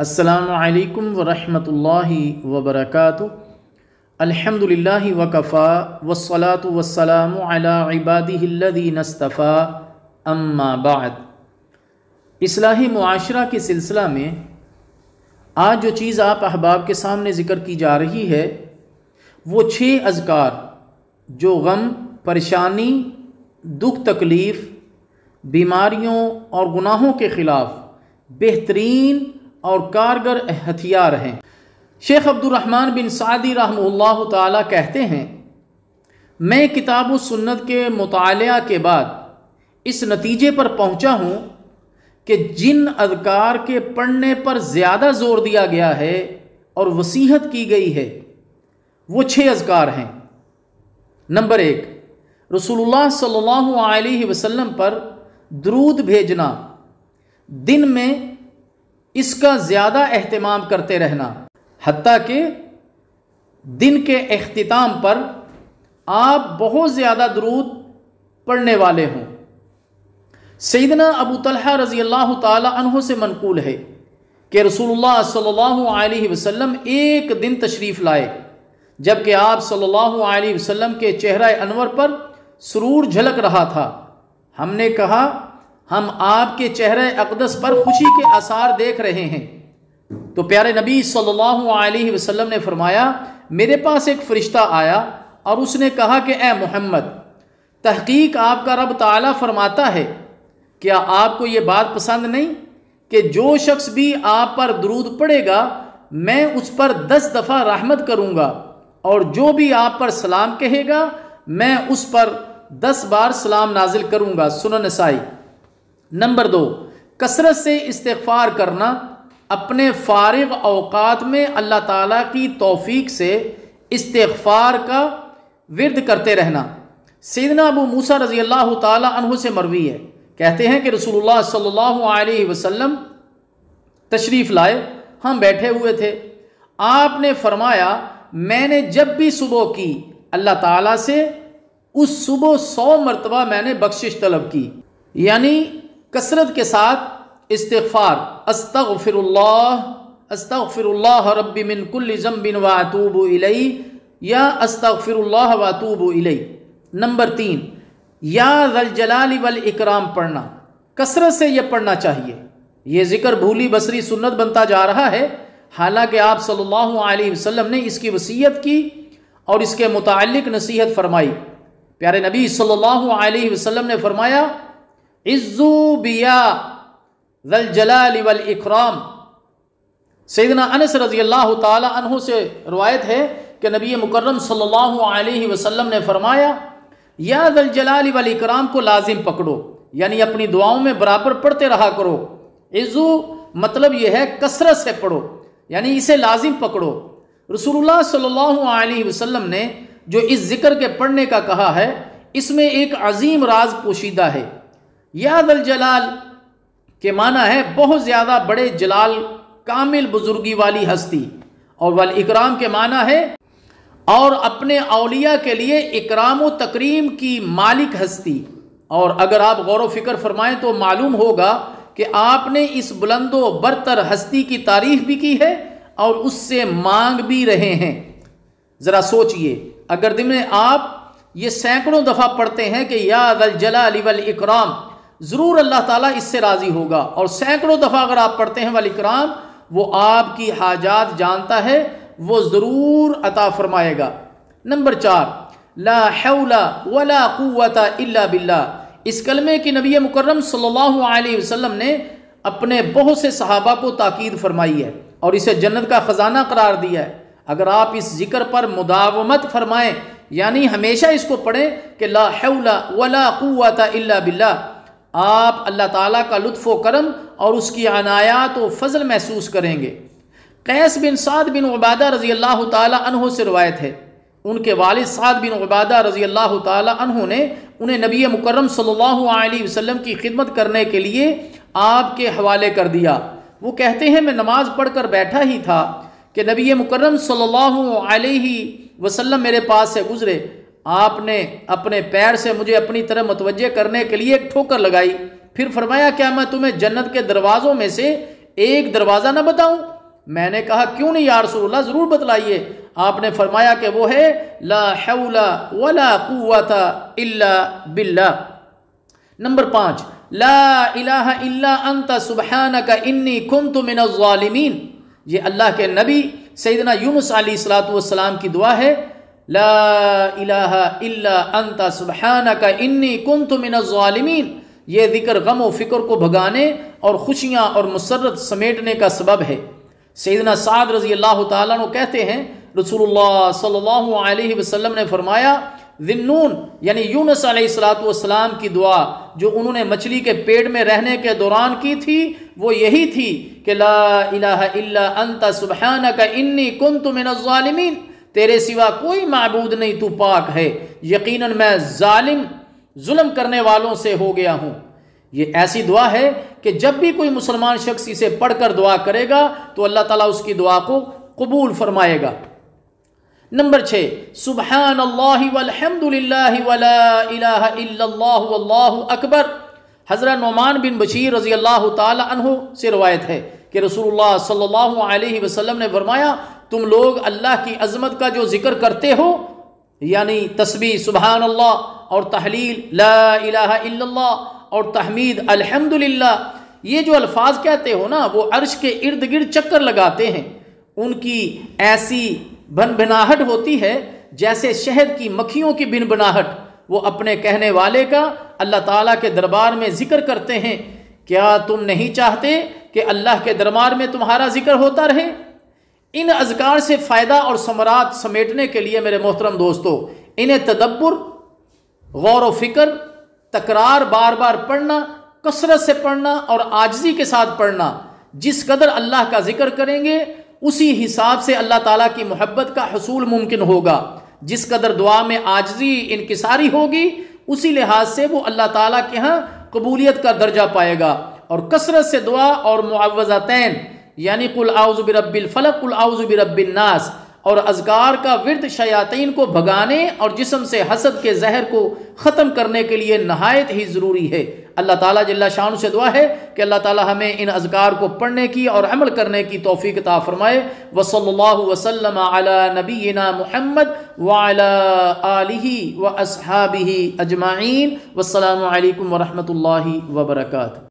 السلام علیکم ورحمۃ اللہ وبرکاتہ۔ الحمدللہ وکفا والصلاة والسلام علی عبادہ الذین اصطفیٰ، اما بعد۔ اصلاحی معاشرہ کے سلسلہ میں آج جو چیز آپ احباب کے سامنے ذکر کی جا رہی ہے وہ 6 اذکار جو غم، پریشانی، دکھ، تکلیف، بیماریوں اور گناہوں کے خلاف بہترین اور کارگر ہتھیار ہیں۔ شیخ عبد الرحمن بن سعدی رحمہ اللہ تعالی کہتے ہیں، میں کتاب و سنت کے مطالعہ کے بعد اس نتیجے پر پہنچا ہوں کہ جن اذکار کے پڑھنے پر زیادہ زور دیا گیا ہے اور وصیت کی گئی ہے وہ 6 اذکار ہیں۔ نمبر 1، رسول اللہ صلی اللہ علیہ وسلم پر درود بھیجنا، دن میں اس کا زیادہ اہتمام کرتے رہنا، حتیٰ کہ دن کے اختتام پر آپ بہت زیادہ درود پڑھنے والے ہوں۔ سیدنا ابو طلحہ رضی اللہ تعالی عنہ سے منقول ہے کہ رسول اللہ صلی اللہ علیہ وسلم ایک دن تشریف لائے جبکہ آپ صلی اللہ علیہ وسلم کے چہرہ انور پر سرور جھلک رہا تھا۔ ہم نے کہا، ہم آپ کے چہرہ اقدس پر خوشی کے آثار دیکھ رہے ہیں۔ تو پیارے نبی صلی اللہ علیہ وسلم نے فرمایا، میرے پاس ایک فرشتہ آیا اور اس نے کہا کہ اے محمد، تحقیق آپ کا رب تعالیٰ فرماتا ہے، کیا آپ کو یہ بات پسند نہیں کہ جو شخص بھی آپ پر درود پڑھے گا میں اس پر 10 دفعہ رحمت کروں گا، اور جو بھی آپ پر سلام کہے گا میں اس پر 10 بار سلام نازل کروں گا۔ سنن نسائی۔ نمبر 2، کثرت سے استغفار کرنا، اپنے فارغ اوقات میں اللہ تعالیٰ کی توفیق سے استغفار کا ورد کرتے رہنا۔ سیدنا ابو موسیٰ رضی اللہ تعالی عنہ سے مروی ہے، کہتے ہیں کہ رسول اللہ صلی اللہ علیہ وسلم تشریف لائے، ہم بیٹھے ہوئے تھے، آپ نے فرمایا، میں نے جب بھی صبح کی اللہ تعالیٰ سے اس صبح 100 مرتبہ میں نے بخشش طلب کی، یعنی کثرت کے ساتھ استغفار، استغفر اللہ ربی من کل ذنب واتوب الیہ، یا استغفر اللہ واتوب الیہ۔ نمبر 3، یا ذا الجلال والاکرام پڑھنا، کثرت سے یہ پڑھنا چاہیے۔ یہ ذکر بھولی بصری سنت بنتا جا رہا ہے، حالانکہ آپ صلی اللہ علیہ وسلم نے اس کی وصیت کی اور اس کے متعلق نصیحت فرمائی۔ پیارے نبی صلی اللہ علیہ وسلم نے فرمایا، عزو بیا ذا الجلال والاکرام۔ سیدنا انس رضی اللہ تعالی عنہ سے روایت ہے کہ نبی مکرم صلی اللہ علیہ وسلم نے فرمایا، یا ذا الجلال والاکرام کو لازم پکڑو، یعنی اپنی دعاؤں میں برابر پڑھتے رہا کرو۔ عزو مطلب یہ ہے کثرت سے پڑھو، یعنی اسے لازم پکڑو۔ رسول اللہ صلی اللہ علیہ وسلم نے جو اس ذکر کے پڑھنے کا کہا ہے اس میں ایک عظیم راز پوشیدہ ہے۔ یا ذا الجلال کے معنی ہے بہت زیادہ بڑے جلال، کامل بزرگی والی ہستی، اور والاکرام کے معنی ہے اور اپنے اولیاء کے لیے اکرام و تکریم کی مالک ہستی۔ اور اگر آپ غور و فکر فرمائیں تو معلوم ہوگا کہ آپ نے اس بلند و برتر ہستی کی تعریف بھی کی ہے اور اس سے مانگ بھی رہے ہیں۔ ذرا سوچئے، اگر دن میں آپ یہ سینکڑوں دفعہ پڑھتے ہیں کہ یا ذا الجلال والاکرام، ضرور اللہ تعالیٰ اس سے راضی ہوگا، اور سینکڑوں دفعہ اگر آپ پڑھتے ہیں والاکرام، وہ آپ کی حاجات جانتا ہے، وہ ضرور عطا فرمائے گا۔ نمبر 4، لا حول ولا قوت الا باللہ۔ اس کلمے کی نبی مکرم صلی اللہ علیہ وسلم نے اپنے بہت سے صحابہ کو تاکید فرمائی ہے اور اسے جنت کا خزانہ قرار دیا ہے۔ اگر آپ اس ذکر پر مداومت فرمائیں، یعنی ہمیشہ اس کو پڑھیں کہ لا حول ولا قوت الا باللہ، آپ اللہ تعالیٰ کا لطف و کرم اور اس کی عنایات و فضل محسوس کریں گے۔ قیس بن سعد بن عبادہ رضی اللہ تعالی عنہ سے روایت ہے، ان کے والد سعد بن عبادہ رضی اللہ تعالی عنہ نے انہیں نبی مکرم صلی اللہ علیہ وسلم کی خدمت کرنے کے لیے آپ کے حوالے کر دیا۔ وہ کہتے ہیں، میں نماز پڑھ کر بیٹھا ہی تھا کہ نبی مکرم صلی اللہ علیہ وسلم میرے پاس سے گزرے، آپ نے اپنے پیر سے مجھے اپنی طرف متوجہ کرنے کے لیے ایک ٹھوکر لگائی، پھر فرمایا، کیا میں تمہیں جنت کے دروازوں میں سے ایک دروازہ نہ بتاؤں؟ میں نے کہا کیوں نہیں یا رسول اللہ، ضرور بتلائیے۔ آپ نے فرمایا کہ وہ ہے لا حول ولا قوت الا باللہ۔ نمبر 5، لا الہ الا انت سبحانک انی کنت من الظالمین۔ یہ اللہ کے نبی سیدنا یونس علیہ السلام کی دعا ہے، لا الہ الا انت سبحانک انی کنت من الظالمین۔ یہ ذکر غم و فکر کو بھگانے اور خوشیاں اور مسرت سمیٹنے کا سبب ہے۔ سیدنا سعد رضی اللہ تعالیٰ عنہ کہتے ہیں رسول اللہ صلی اللہ علیہ وسلم نے فرمایا، ذنون یعنی یونس علیہ السلام کی دعا جو انہوں نے مچھلی کے پیٹ میں رہنے کے دوران کی تھی وہ یہی تھی کہ لا الہ الا انت سبحانک انی کنت من الظالمین، تیرے سوا کوئی معبود نہیں، تو پاک ہے، یقیناً میں ظلم کرنے والوں سے ہو گیا ہوں۔ یہ ایسی دعا ہے کہ جب بھی کوئی مسلمان شخص اسے پڑھ کر دعا کرے گا تو اللہ تعالیٰ اس کی دعا کو قبول فرمائے گا۔ نمبر 6، سبحان اللہ والحمد للہ ولا الہ الا اللہ واللہ اکبر۔ حضرت نعمان بن بشیر رضی اللہ تعالی عنہ سے روایت ہے کہ رسول اللہ صلی اللہ علیہ وسلم نے فرمایا، تم لوگ اللہ کی عظمت کا جو ذکر کرتے ہو، یعنی تسبیح سبحان اللہ اور تحلیل لا الہ الا اللہ اور تحمید الحمدللہ، یہ جو الفاظ کہتے ہو نا، وہ عرش کے ارد گرد چکر لگاتے ہیں۔ ان کی ایسی بھنبھناہٹ ہوتی ہے جیسے شہد کی مکھیوں کی بھنبھناہٹ۔ وہ اپنے کہنے والے کا اللہ تعالیٰ کے دربار میں ذکر کرتے ہیں۔ کیا تم نہیں چاہتے کہ اللہ کے دربار میں تمہارا ذکر ہوتا رہے؟ ان اذکار سے فائدہ اور ثمرات سمیٹنے کے لیے میرے محترم دوستو، انہیں تدبر، غور و فکر، تکرار، بار بار پڑھنا، کثرت سے پڑھنا اور عاجزی کے ساتھ پڑھنا، جس قدر اللہ کا ذکر کریں گے اسی حساب سے اللہ تعالیٰ کی محبت کا حصول ممکن ہوگا۔ جس قدر دعا میں عاجزی انکساری ہوگی اسی لحاظ سے وہ اللہ تعالیٰ کے ہاں قبولیت کا درجہ پائے گا۔ اور کثرت سے دعا اور معوذتین یعنی قل اعوذ برب الفلق، قل اعوذ برب الناس اور اذکار کا ورد شیاطین کو بھگانے اور جسم سے حسد کے زہر کو ختم کرنے کے لیے نہایت ہی ضروری ہے۔ اللہ تعالیٰ جل شانہ سے دعا ہے کہ اللہ تعالیٰ ہمیں ان اذکار کو پڑھنے کی اور عمل کرنے کی توفیق عطا فرمائے۔ وصلی اللہ وسلم علی نبینا محمد وعلی آلہ واصحابہ اجمعین، والسلام علیکم ورحمۃ اللہ وبرکاتہ۔